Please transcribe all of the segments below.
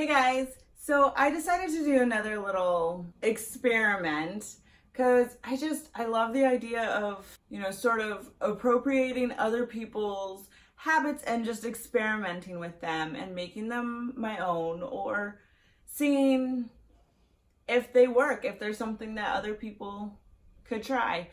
Hey guys, so I decided to do another little experiment because I love the idea of, sort of appropriating other people's habits and just experimenting with them and making them my own, or seeing if they work, if there's something that other people could try,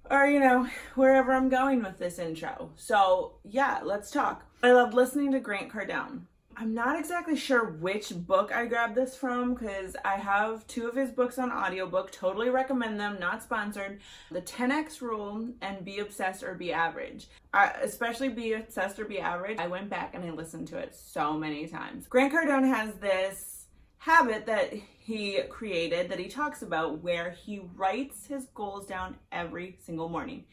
or wherever I'm going with this intro. So yeah, let's talk. I love listening to Grant Cardone. I'm not exactly sure which book I grabbed this from because I have 2 of his books on audiobook. Totally recommend them, not sponsored. The 10X Rule and Be Obsessed or Be Average. Especially Be Obsessed or Be Average. I went back and I listened to it so many times. Grant Cardone has this habit that he created that he talks about where he writes his goals down every single morning.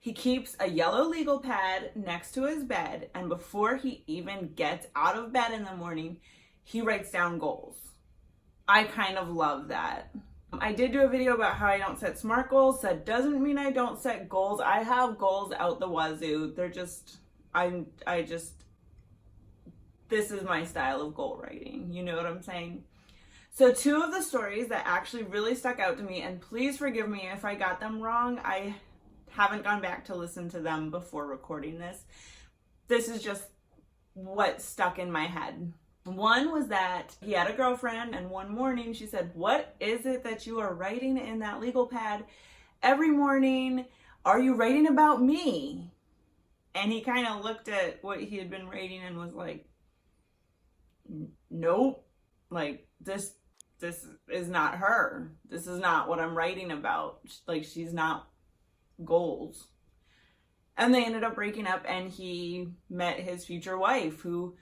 He keeps a yellow legal pad next to his bed, and before he even gets out of bed in the morning, he writes down goals. I kind of love that. I did do a video about how I don't set SMART goals. That doesn't mean I don't set goals. I have goals out the wazoo. They're just, this is my style of goal writing. You know what I'm saying? So 2 of the stories that actually really stuck out to me, and please forgive me if I got them wrong. I haven't gone back to listen to them before recording this. This is just what stuck in my head. One was that he had a girlfriend, and one morning she said, "What is it that you are writing in that legal pad every morning? Are you writing about me?" And he kind of looked at what he had been writing and was like, "Nope, like this is not her. This is not what I'm writing about. Like, she's not goals." And they ended up breaking up, and he met his future wife who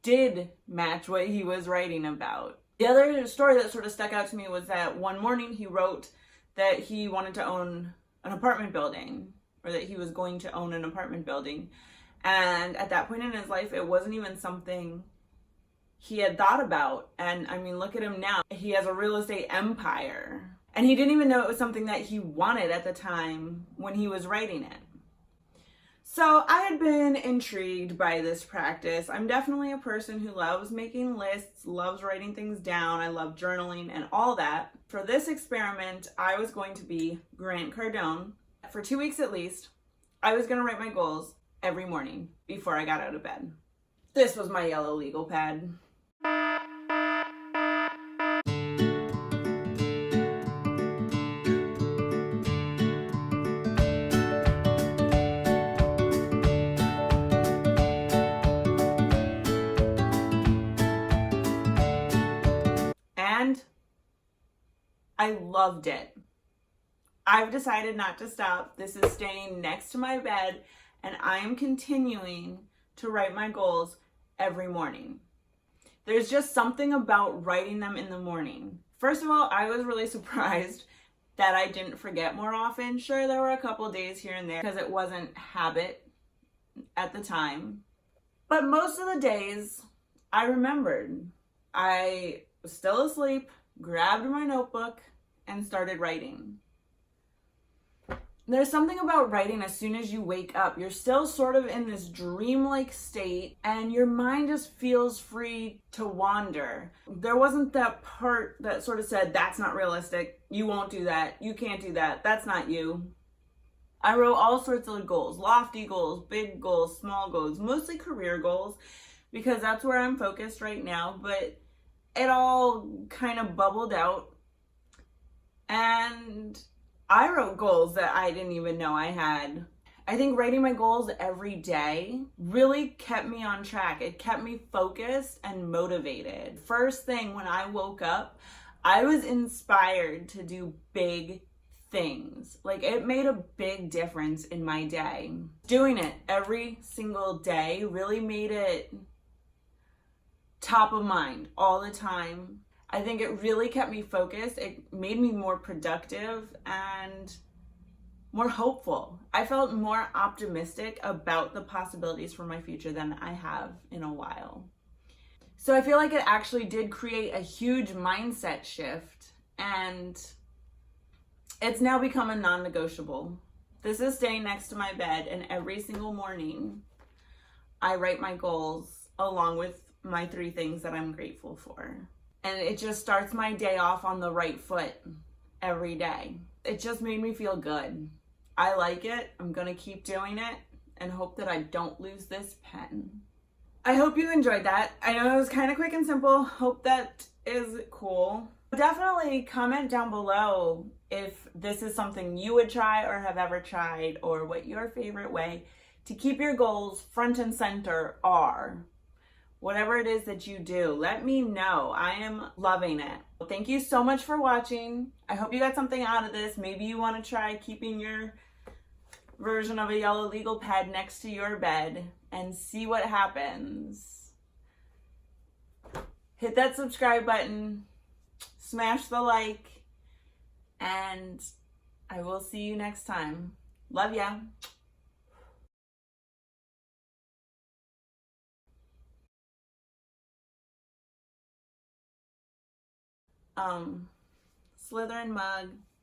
did match what he was writing about. The other story that sort of stuck out to me was that one morning he wrote that he wanted to own an apartment building, or that he was going to own an apartment building. And at that point in his life, it wasn't even something he had thought about. And I mean, look at him now. He has a real estate empire. And he didn't even know it was something that he wanted at the time when he was writing it. So I had been intrigued by this practice. I'm definitely a person who loves making lists, loves writing things down. I love journaling and all that. For this experiment, I was going to be Grant Cardone. For 2 weeks at least, I was going to write my goals every morning before I got out of bed. This was my yellow legal pad. And I loved it. I've decided not to stop. This is staying next to my bed, and I am continuing to write my goals every morning. There's just something about writing them in the morning. First of all, I was really surprised that I didn't forget more often. Sure, there were a couple days here and there because it wasn't habit at the time. But most of the days I remembered. I was still asleep, grabbed my notebook, and started writing. There's something about writing as soon as you wake up. You're still sort of in this dreamlike state, and your mind just feels free to wander. There wasn't that part that sort of said, "That's not realistic. You won't do that. You can't do that. That's not you." I wrote all sorts of goals, lofty goals, big goals, small goals, mostly career goals, because that's where I'm focused right now, but it all kind of bubbled out. And I wrote goals that I didn't even know I had. I think writing my goals every day really kept me on track. It kept me focused and motivated. First thing when I woke up, I was inspired to do big things. Like, it made a big difference in my day. Doing it every single day really made it top of mind all the time. I think it really kept me focused. It made me more productive and more hopeful. I felt more optimistic about the possibilities for my future than I have in a while. So I feel like it actually did create a huge mindset shift, and it's now become a non-negotiable. This is staying next to my bed, and every single morning I write my goals along with my 3 things that I'm grateful for. And it just starts my day off on the right foot every day. It just made me feel good. I like it. I'm gonna keep doing it and hope that I don't lose this pen. I hope you enjoyed that. I know it was kind of quick and simple. Hope that is cool. Definitely comment down below if this is something you would try or have ever tried, or what your favorite way to keep your goals front and center are. Whatever it is that you do, let me know. I am loving it. Thank you so much for watching. I hope you got something out of this. Maybe you want to try keeping your version of a yellow legal pad next to your bed and see what happens. Hit that subscribe button, smash the like, and I will see you next time. Love ya. Slytherin mug.